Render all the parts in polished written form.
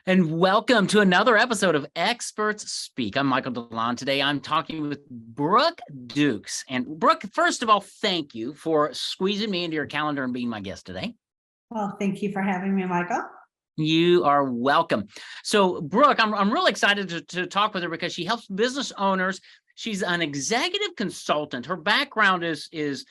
And welcome to another episode of Experts Speak. I'm Michael DeLon. Today I'm talking with Brooke Dukes. And Brooke, first of all, thank you for squeezing me into your calendar and being my guest today. Well, thank you for having me, Michael. You are welcome. So, Brooke, I'm really excited to talk with her because she helps business owners. She's an executive consultant. Her background is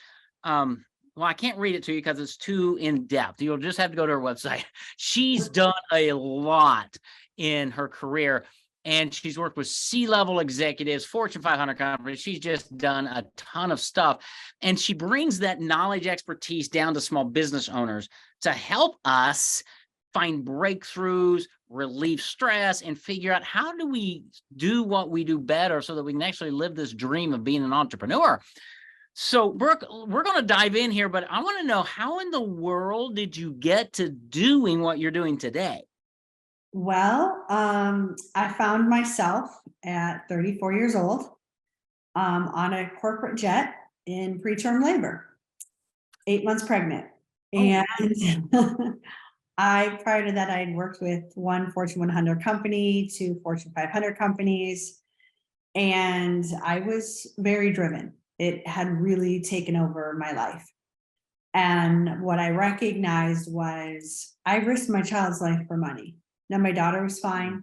well, I can't read it to you because it's too in depth. You'll just have to go to her website. She's done a lot in her career, and she's worked with C-level executives, Fortune 500 companies. She's just done a ton of stuff, and she brings that knowledge, expertise down to small business owners to help us find breakthroughs, relieve stress, and figure out how do we do what we do better so that we can actually live this dream of being an entrepreneur. So, Brooke, we're going to dive in here, but I want to know, how in the world did you get to doing what you're doing today? Well, I found myself at 34 years old on a corporate jet in preterm labor, 8 months pregnant. And prior to that, I had worked with one Fortune 100 company, two Fortune 500 companies, and I was very driven. It had really taken over my life. And what I recognized was I risked my child's life for money. Now, my daughter was fine.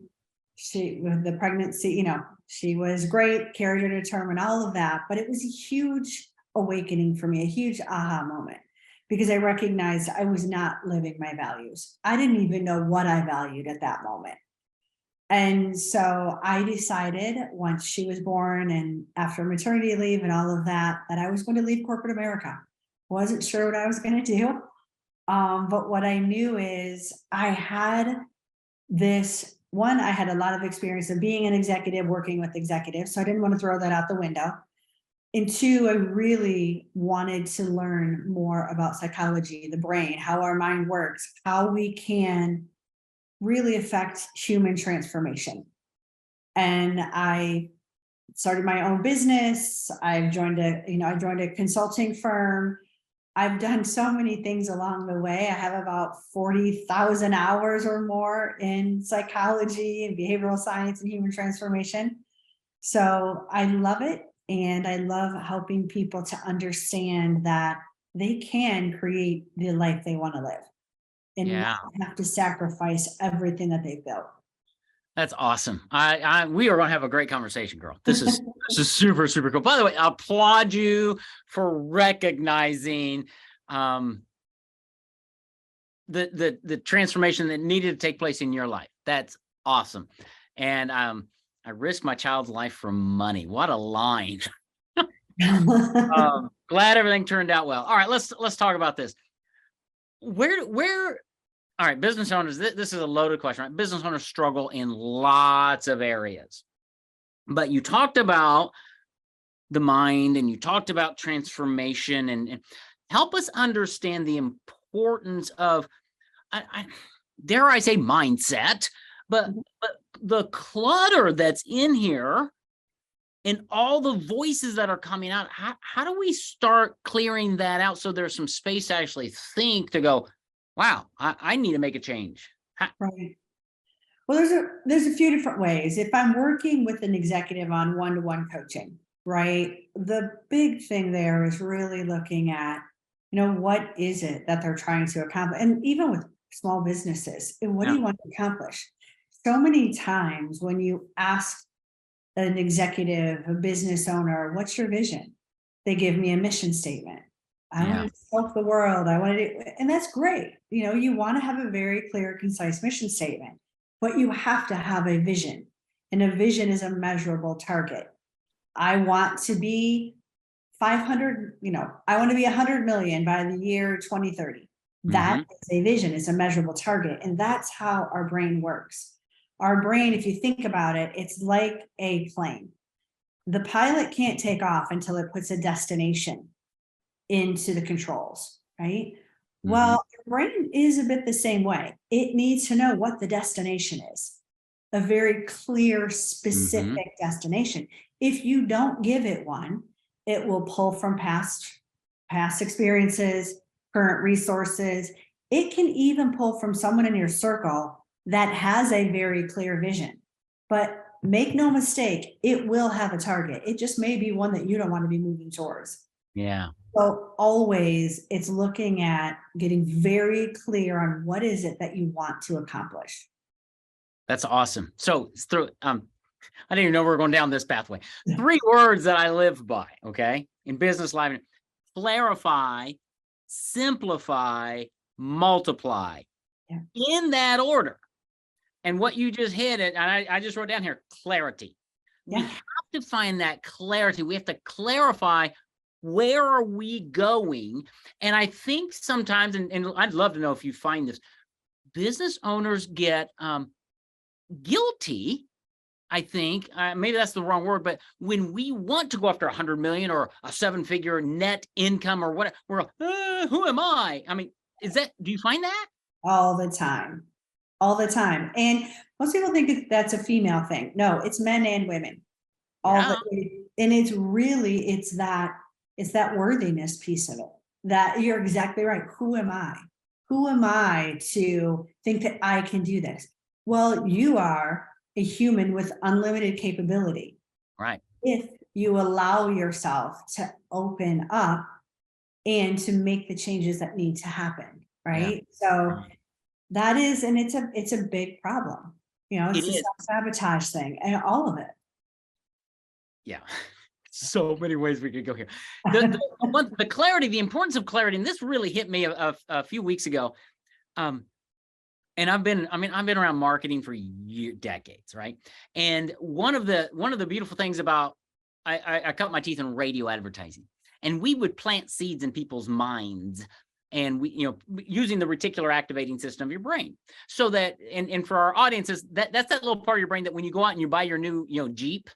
She, with the pregnancy, she was great, carried her to term and all of that. But it was a huge awakening for me, a huge aha moment, because I recognized I was not living my values. I didn't even know what I valued at that moment. And so I decided once she was born and after maternity leave and all of that, that I was going to leave corporate America. Wasn't sure what I was going to do. But what I knew is I had I had a lot of experience of being an executive, working with executives. So I didn't want to throw that out the window. And two, I really wanted to learn more about psychology, the brain, how our mind works, how we can really affect human transformation. And I started my own business. I joined a consulting firm. I've done so many things along the way. I have about 40,000 hours or more in psychology and behavioral science and human transformation. So I love it. And I love helping people to understand that they can create the life they want to live and not have to sacrifice everything that they've built. That's awesome. We are going to have a great conversation, girl. This is super, super cool. By the way, I applaud you for recognizing the transformation that needed to take place in your life. That's awesome. And I risked my child's life for money. What a line. Glad everything turned out well. All right, let's talk about this. All right, business owners, this is a loaded question, right? Business owners struggle in lots of areas. But you talked about the mind and you talked about transformation and help us understand the importance of, dare I say, mindset, but the clutter that's in here and all the voices that are coming out. How do we start clearing that out so there's some space to actually think, to go, wow, I need to make a change? Right. Well, there's a few different ways. If I'm working with an executive on one-to-one coaching, right, the big thing there is really looking at, what is it that they're trying to accomplish? And even with small businesses, what do you want to accomplish? So many times when you ask an executive, a business owner, what's your vision? They give me a mission statement. I want to help the world. I want to do, and that's great. You want to have a very clear, concise mission statement, but you have to have a vision, and a vision is a measurable target. I want to be 500, I want to be 100 million by the year 2030. That is a vision, it's a measurable target. And that's how our brain works. Our brain, if you think about it, it's like a plane. The pilot can't take off until it puts a destination into the controls, right? Well, your brain is a bit the same way. It needs to know what the destination is, a very clear, specific destination. If you don't give it one, it will pull from past experiences, current resources. It can even pull from someone in your circle that has a very clear vision. But make no mistake, it will have a target. It just may be one that you don't want to be moving towards. Yeah. So always it's looking at getting very clear on what is it that you want to accomplish. That's awesome. So I didn't even know we were going down this pathway. 3 words that I live by, okay, in business life: clarify, simplify, multiply, Yeah. in that order. And what you just hit it, and I just wrote down here, clarity. We Yeah. have to find that clarity. We have to clarify, where are we going? And I think sometimes, and I'd love to know if you find this, business owners get guilty. I think maybe that's the wrong word, but when we want to go after 100 million or a 7-figure net income or whatever, we're who am I? I mean, do you find that? All the time. All the time. And most people think that's a female thing. No, it's men and women. Yeah. And it's that worthiness piece of it. That you're exactly right. Who am I? Who am I to think that I can do this? Well, you are a human with unlimited capability. Right. If you allow yourself to open up and to make the changes that need to happen, right? So that is, and it's a big problem. It's a self-sabotage thing and all of it. Yeah. So many ways we could go here. The clarity, the importance of clarity, and this really hit me a few weeks ago. And I've been around marketing for decades, right? And one of the beautiful things about, I cut my teeth in radio advertising, and we would plant seeds in people's minds, and we, using the reticular activating system of your brain, so that, and for our audiences, that's that little part of your brain that when you go out and you buy your new, Jeep,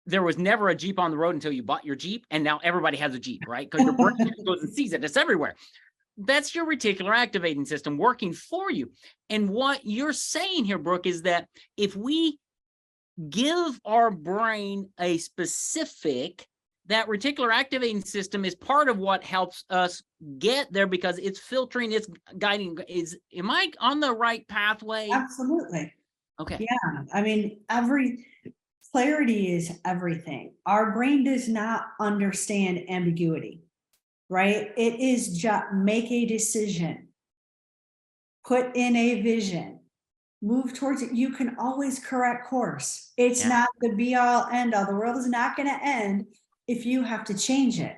there was never a Jeep on the road until you bought your Jeep, and now everybody has a Jeep, right? Because your brain goes and sees it. It's everywhere. That's your reticular activating system working for you. And what you're saying here, Brooke, is that if we give our brain a specific, that reticular activating system is part of what helps us get there, because it's filtering, it's guiding. Am I on the right pathway? Absolutely. Okay. Yeah. I mean, clarity is everything. Our brain does not understand ambiguity, right? It is just make a decision, put in a vision, move towards it. You can always correct course. It's not the be all end all. The world is not going to end if you have to change it,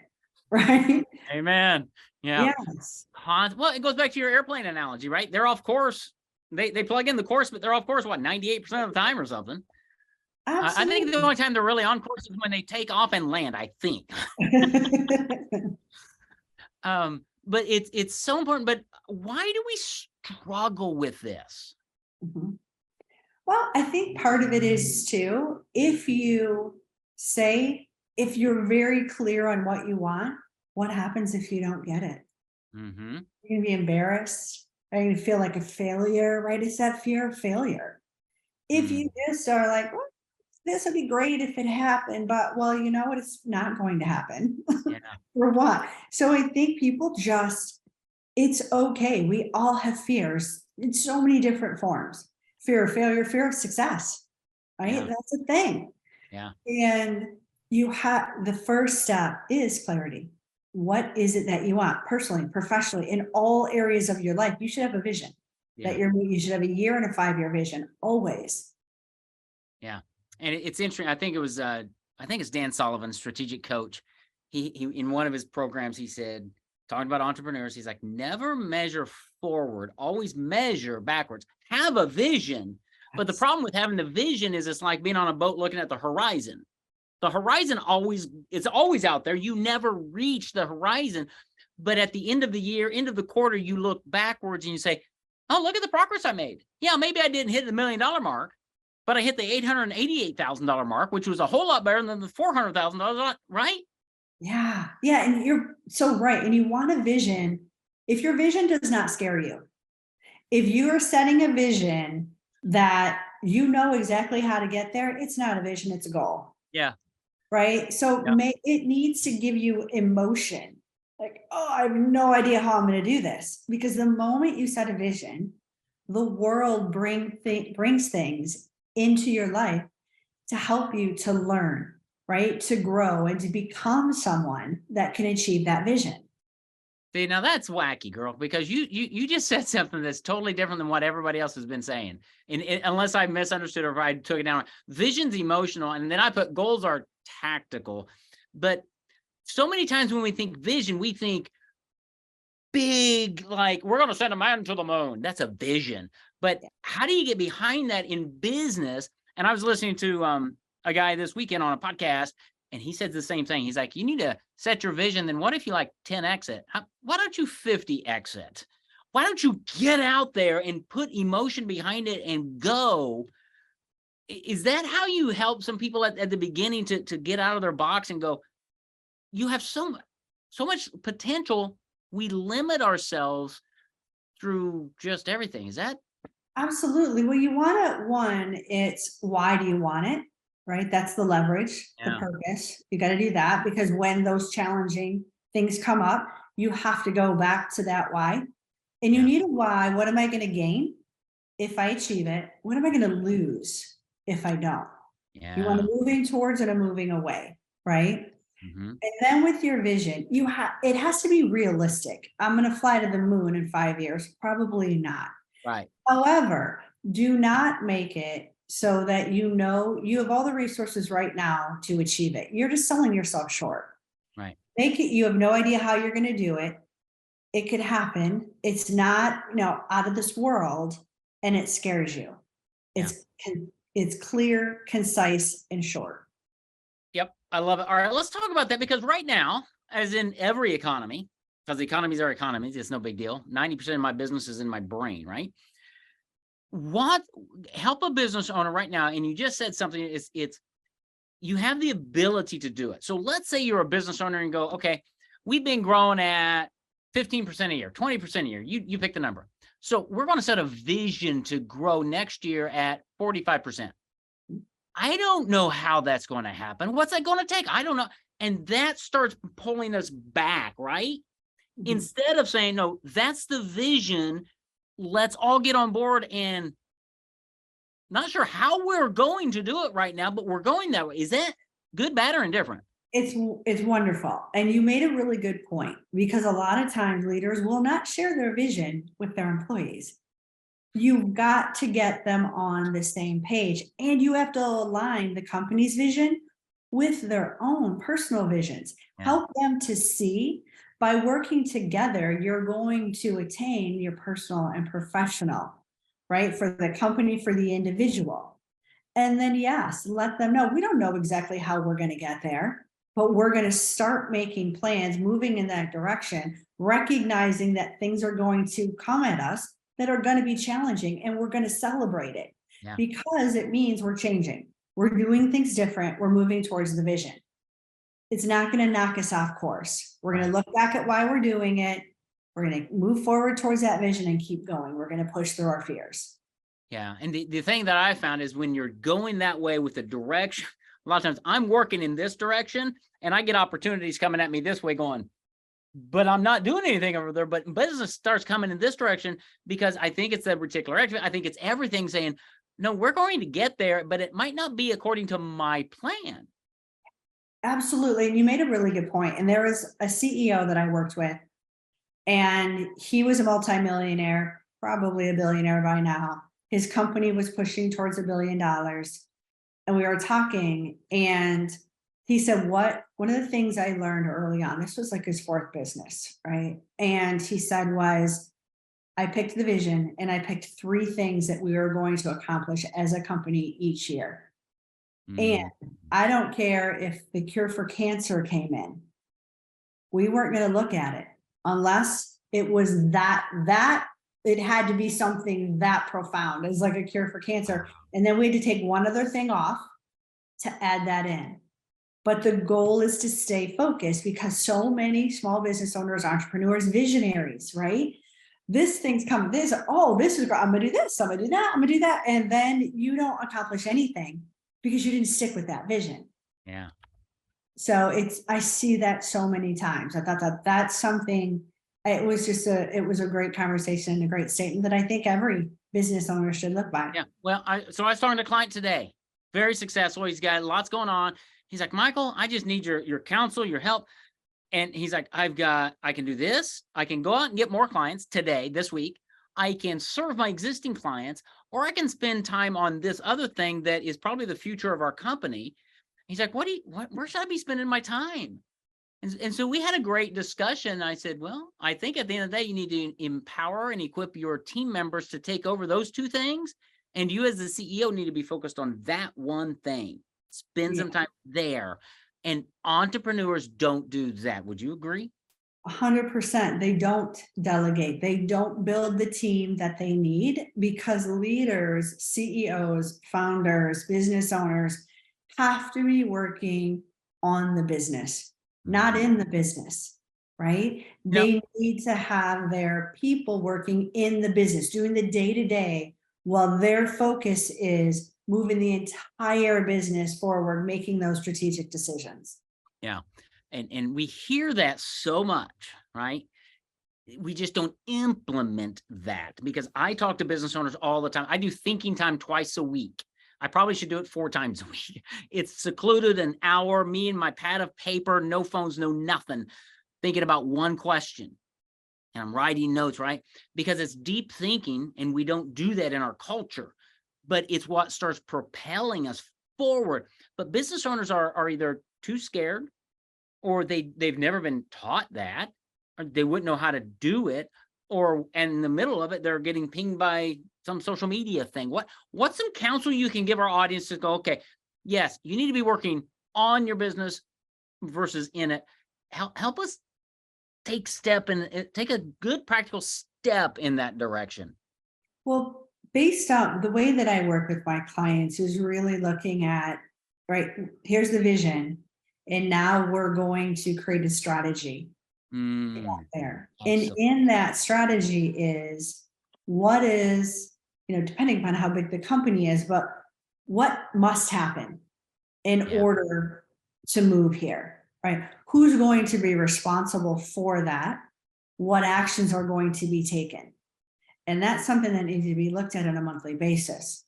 right? Amen. Yeah. Yes. Well, it goes back to your airplane analogy, right? They're off course. They plug in the course, but they're off course, what, 98% of the time or something? Absolutely. I think the only time they're really on course is when they take off and land, I think. But it's so important. But why do we struggle with this? Mm-hmm. Well, I think part of it is too, if you're very clear on what you want, what happens if you don't get it? Mm-hmm. You're gonna be embarrassed. Are you gonna feel like a failure, right? It's that fear of failure. If you just are like, well, this would be great if it happened, but well, you know what? It's not going to happen. Yeah. For what? So I think people it's okay. We all have fears in so many different forms. Fear of failure, fear of success, right? Yeah. That's a thing. Yeah. And the first step is clarity. What is it that you want personally, professionally, in all areas of your life? You should have a vision that you should have a year and a 5-year vision always. Yeah. And it's interesting. I think it's Dan Sullivan, strategic coach. He in one of his programs, he said, talking about entrepreneurs, he's like, never measure forward, always measure backwards. Have a vision. But the problem with having the vision is it's like being on a boat looking at the horizon. The horizon it's always out there. You never reach the horizon. But at the end of the year, end of the quarter, you look backwards and you say, oh, look at the progress I made. Yeah, maybe I didn't hit the $1 million mark, but I hit the $888,000 mark, which was a whole lot better than the $400,000, right? Yeah. Yeah. And you're so right. And you want a vision. If your vision does not scare you, if you are setting a vision that you know exactly how to get there, it's not a vision, it's a goal. Yeah. Right. So it needs to give you emotion. Like, oh, I have no idea how I'm going to do this. Because the moment you set a vision, The world brings things into your life to help you to learn, right? To grow and to become someone that can achieve that vision. See, now that's wacky, girl, because you just said something that's totally different than what everybody else has been saying. And unless I misunderstood or if I took it down, vision's emotional, and then I put goals are tactical. But so many times when we think vision, we think big, like we're going to send a man to the moon. That's a vision. But how do you get behind that in business? And I was listening to a guy this weekend on a podcast, and he said the same thing. He's like, you need to set your vision. Then what if you like 10x it? Why don't you 50x it? Why don't you get out there and put emotion behind it and go? Is that how you help some people at the beginning to get out of their box and go, you have so much potential. We limit ourselves through just everything. Is that? Absolutely. Well, you want it, one, it's why do you want it? Right? That's the leverage, the Yeah. purpose. You got to do that because when those challenging things come up, you have to go back to that why. And you Yeah. need a why. What am I going to gain if I achieve it? What am I going to lose if I don't? You want Yeah. to moving towards and a moving away, right? Hmm. And then with your vision, it has to be realistic. I'm going to fly to the moon in 5 years. Probably not. Right. However, do not make it so that you know you have all the resources right now to achieve it. You're just selling yourself short. Right. Make it, you have no idea how you're going to do it. It could happen. It's not, out of this world, and it scares you. Yeah. It's clear, concise, and short. Yep. I love it. All right. Let's talk about that because right now, as in every economy, because economies are economies, it's no big deal. 90% of my business is in my brain, right? What help a business owner right now, and you just said something, it's you have the ability to do it. So let's say you're a business owner and go, okay, we've been growing at 15% a year, 20% a year. You pick the number. So we're going to set a vision to grow next year at 45%. I don't know how that's going to happen. What's that going to take? I don't know. And that starts pulling us back, right? Mhm. Instead of saying, no, that's the vision. Let's all get on board, and not sure how we're going to do it right now, but we're going that way. Is that good, bad, or indifferent? It's wonderful. And you made a really good point because a lot of times leaders will not share their vision with their employees. You've got to get them on the same page, and you have to align the company's vision with their own personal visions. Yeah. Help them to see by working together, you're going to attain your personal and professional, right? For the company, for the individual. And then, yes, let them know we don't know exactly how we're going to get there, but we're going to start making plans, moving in that direction, recognizing that things are going to come at us that are going to be challenging, and we're going to celebrate it Yeah. because it means we're changing. We're doing things different. We're moving towards the vision. It's not going to knock us off course. We're going to look back at why we're doing it. We're going to move forward towards that vision and keep going. We're going to push through our fears. Yeah. And the thing that I found is when you're going that way with the direction, a lot of times I'm working in this direction and I get opportunities coming at me this way going, but I'm not doing anything over there. But business starts coming in this direction because I think it's that particular action. I think it's everything saying, no, we're going to get there, but it might not be according to my plan. Absolutely. And you made a really good point. And there was a CEO that I worked with, and he was a multimillionaire, probably a billionaire by now. His company was pushing towards $1 billion. And we were talking, and he said, one of the things I learned early on, this was like his fourth business, right? And he said was, I picked the vision and I picked 3 things that we were going to accomplish as a company each year. And I don't care if the cure for cancer came in. We weren't going to look at it unless it was that it had to be something that profound as like a cure for cancer. And then we had to take one other thing off to add that in. But the goal is to stay focused because so many small business owners, entrepreneurs, visionaries, right? This thing's coming, this is I'm gonna do this, I'm gonna do that, I'm gonna do that. And then you don't accomplish anything because you didn't stick with that vision. Yeah. So I see that so many times. I thought that's something, it was a great conversation, a great statement that I think every business owners should look by. Yeah. Well, so I was talking to a client today, very successful. He's got lots going on. He's like, Michael, I just need your counsel, your help. And he's like, I can do this. I can go out and get more clients today, this week. I can serve my existing clients, or I can spend time on this other thing that is probably the future of our company. He's like, where should I be spending my time? And so we had a great discussion. I said, well, I think at the end of the day, you need to empower and equip your team members to take over those two things. And you as the CEO need to be focused on that one thing. Spend some time there. And entrepreneurs don't do that. Would you agree? 100%. They don't delegate. They don't build the team that they need, because leaders, CEOs, founders, business owners have to be working on the business, not in the business, right? They need to have their people working in the business, doing the day-to-day, while their focus is moving the entire business forward, making those strategic decisions. Yeah. And we hear that so much, right? We just don't implement that, because I talk to business owners all the time. I do thinking time twice a week. I probably should do it 4 times a week. It's secluded, an hour, me and my pad of paper, no phones, no nothing, thinking about one question. And I'm writing notes, right? Because it's deep thinking, and we don't do that in our culture, but it's what starts propelling us forward. But business owners are either too scared, or they've never been taught that, or they wouldn't know how to do it, and in the middle of it, they're getting pinged by some social media thing. What's some counsel you can give our audience to go, okay, yes, you need to be working on your business versus in it. Help us take a good practical step in that direction. Well, based on the way that I work with my clients is really looking at, right, here's the vision, and now we're going to create a strategy there. And in that strategy is, what is, depending upon how big the company is, but what must happen in order to move here, right? Who's going to be responsible for that? What actions are going to be taken? And that's something that needs to be looked at on a monthly basis.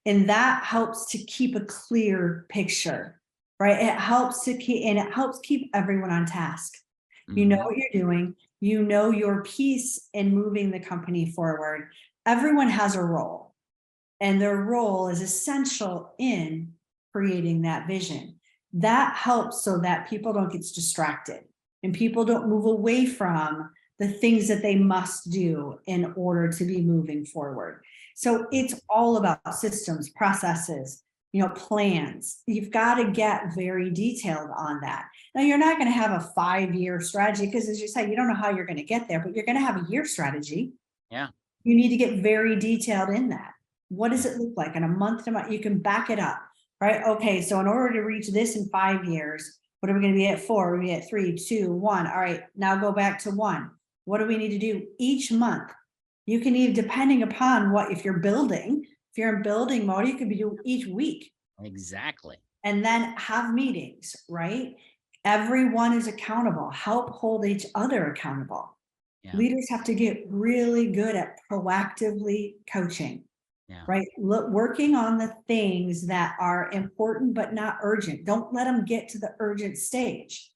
And that helps to keep a clear picture, right? It helps keep everyone on task. You know what you're doing, your piece in moving the company forward. Everyone has a role, and their role is essential in creating that vision. That helps so that people don't get distracted and people don't move away from the things that they must do in order to be moving forward. So it's all about systems, processes, plans. You've got to get very detailed on that. Now, you're not going to have a 5-year strategy, because as you say, you don't know how you're going to get there, but you're going to have a year strategy. Yeah. You need to get very detailed in that. What does it look like in a month to month? You can back it up, right? Okay, so in order to reach this in 5 years, what are we going to be at 4? We're going to be at 3, 2, 1. All right, now go back to 1. What do we need to do each month? You can even, depending upon if you're in building mode, you could be doing each week. Exactly. And then have meetings, right? Everyone is accountable. Help hold each other accountable. Yeah. Leaders have to get really good at proactively coaching, right? Working on the things that are important but not urgent. Don't let them get to the urgent stage.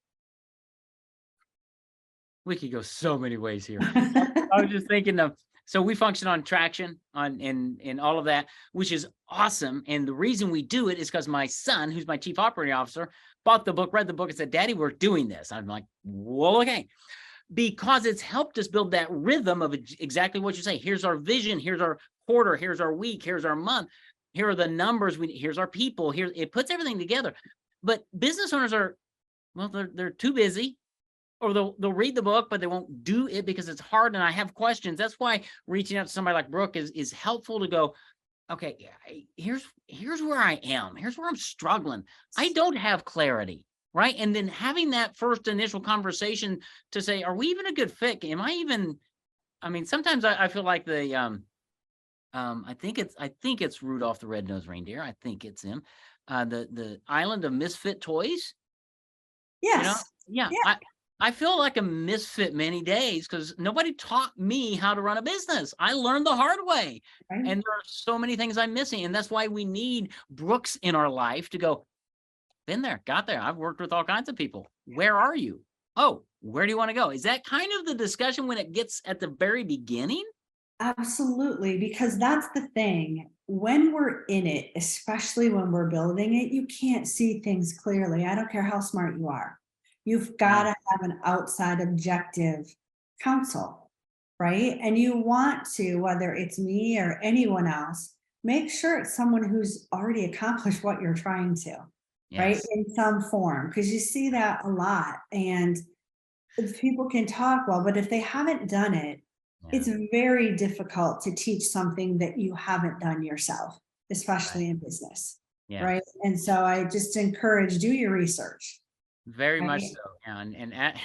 We could go so many ways here. I was just thinking of, so we function on traction in all of that, which is awesome. And the reason we do it is because my son, who's my chief operating officer, bought the book, read the book, and said, Daddy, we're doing this. I'm like, well, okay. Because it's helped us build that rhythm of exactly what you say. Here's our vision. Here's our quarter. Here's our week. Here's our month. Here are the numbers. Here's our people. Here, it puts everything together. But business owners they're too busy. Or they'll read the book, but they won't do it because it's hard. And I have questions. That's why reaching out to somebody like Brooke is helpful to go, okay, here's where I am. Here's where I'm struggling. I don't have clarity, right? And then having that first initial conversation to say, are we even a good fit? Sometimes I feel like I think it's Rudolph the Red-Nosed Reindeer. I think it's him. The Island of Misfit Toys. Yes. Yeah. I feel like a misfit many days because nobody taught me how to run a business. I learned the hard way. Right? And there are so many things I'm missing. And that's why we need Brooks in our life to go, been there, got there. I've worked with all kinds of people. Where are you? Oh, where do you want to go? Is that kind of the discussion when it gets at the very beginning? Absolutely, because that's the thing. When we're in it, especially when we're building it, you can't see things clearly. I don't care how smart you are. You've got to have an outside objective counsel, right? And you want to, whether it's me or anyone else, make sure it's someone who's already accomplished what you're trying to, right? Yes. In some form, because you see that a lot. And people can talk well, but if they haven't done it, Yeah. it's very difficult to teach something that you haven't done yourself, especially Right. in business, Yeah. right? And so I just encourage, do your research, Very much right? so. Yeah,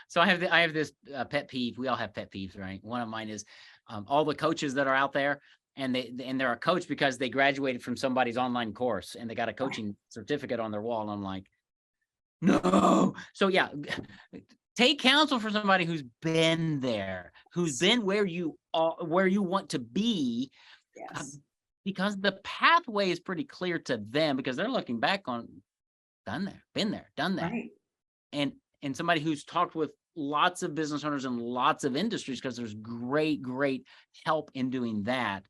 so I have this pet peeve. We all have pet peeves, right? One of mine is all the coaches that are out there, and they're a coach because they graduated from somebody's online course and they got a coaching certificate on their wall. And I'm like, no. So yeah, take counsel for somebody who's been there, who's been where you are, where you want to be, Yes, because the pathway is pretty clear to them because they're looking back on done there, been there, done that. right. And somebody who's talked with lots of business owners in lots of industries, because there's great help in doing that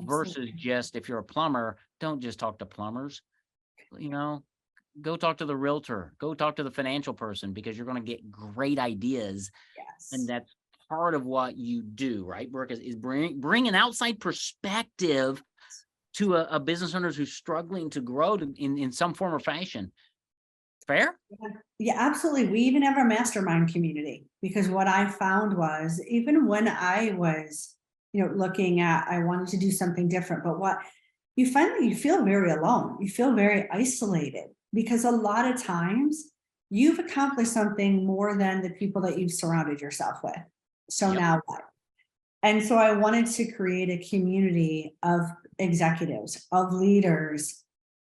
versus Absolutely. just, if you're a plumber, don't just talk to plumbers, you know, go talk to the realtor, go talk to the financial person, because you're going to get great ideas. And Yes, that's part of what you do, right, Brooke, is bring an outside perspective to a business owner who's struggling to grow in some form or fashion. Fair? yeah, yeah, absolutely. We even have a mastermind community because what I found was even when I was, looking at, I wanted to do something different, but what you find that you feel very alone, you feel very isolated because a lot of times you've accomplished something more than the people that you've surrounded yourself with. So Yep. now what? And so I wanted to create a community of executives, of leaders,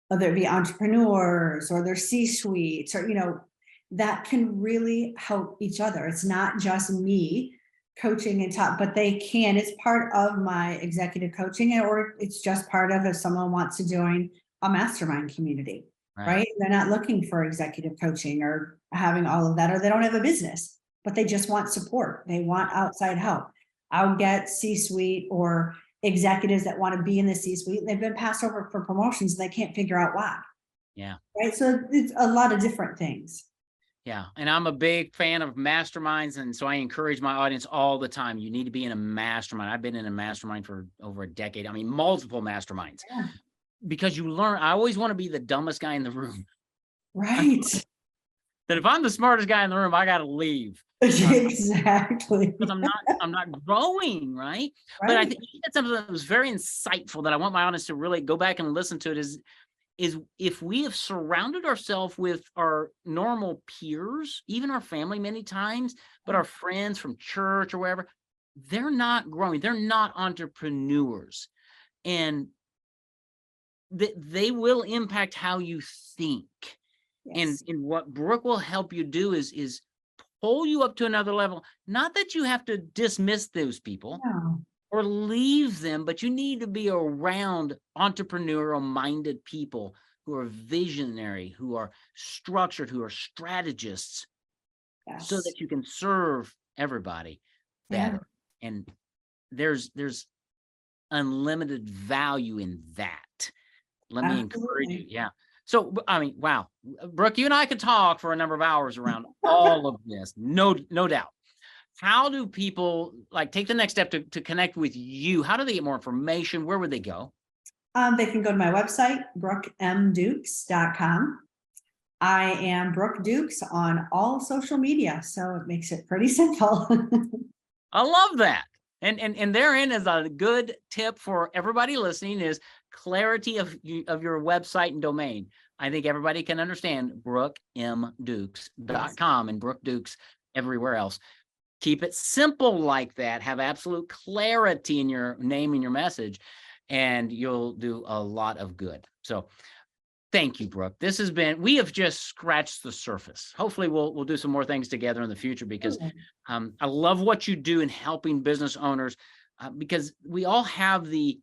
whether it be entrepreneurs or their C-suites or, that can really help each other. It's not just me coaching and talk, but they can. It's part of my executive coaching, or it's just part of if someone wants to join a mastermind community, Right. right? They're not looking for executive coaching or having all of that, or they don't have a business, but they just want support. They want outside help. I'll get C-suite or executives that want to be in the C-suite. They've been passed over for promotions and they can't figure out why. Yeah. Right. So it's a lot of different things. Yeah. And I'm a big fan of masterminds. And so I encourage my audience all the time. You need to be in a mastermind. I've been in a mastermind for over a decade. I mean, multiple masterminds, Yeah. because you learn. I always want to be the dumbest guy in the room. Right. That if I'm the smartest guy in the room, I got to leave. Exactly. Because I'm not growing, right? But I Right. think you said something that was very insightful that I want my audience to really go back and listen to. It is if we have surrounded ourselves with our normal peers, even our family many times, but our friends from church or wherever, they're not growing. They're not entrepreneurs. And they will impact how you think. And Yes. what Brooke will help you do is pull you up to another level. Not that you have to dismiss those people No. or leave them, but you need to be around entrepreneurial minded people who are visionary, who are structured, who are strategists, so Yes. that you can serve everybody Yeah. better. And there's unlimited value in that. Let me encourage you. Absolutely. Yeah. So, I mean, wow, Brooke, you and I could talk for a number of hours around all of this. No doubt. How do people take the next step to connect with you? How do they get more information? Where would they go? They can go to my website, brookemdukes.com. I am Brooke Dukes on all social media, so it makes it pretty simple. I love that. And therein is a good tip for everybody listening is clarity of your website and domain. I think everybody can understand brookemdukes.com and Brooke Dukes everywhere else. Keep it simple like that. Have absolute clarity in your name and your message, and you'll do a lot of good. So Thank you, Brooke. We have just scratched the surface. Hopefully we'll do some more things together in the future because I love what you do in helping business owners because we all have the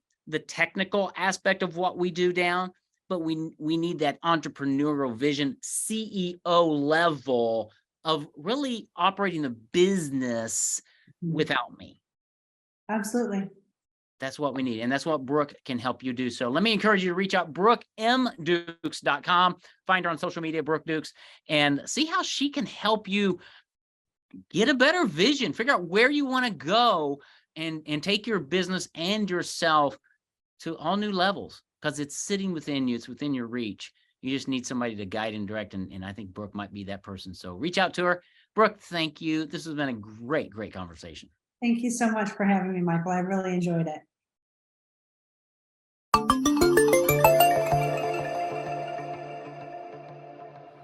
technical aspect of what we do down, but we need that entrepreneurial vision, CEO level of really operating the business Mhm. without me. Absolutely. That's what we need. And that's what Brooke can help you do. So let me encourage you to reach out, brookemdukes.com. Find her on social media, Brooke Dukes, and see how she can help you get a better vision, figure out where you want to go and take your business and yourself to all new levels because it's sitting within you. It's within your reach. You just need somebody to guide and direct. And I think Brooke might be that person. So reach out to her. Brooke, thank you. This has been a great, great conversation. Thank you so much for having me, Michael. I really enjoyed it.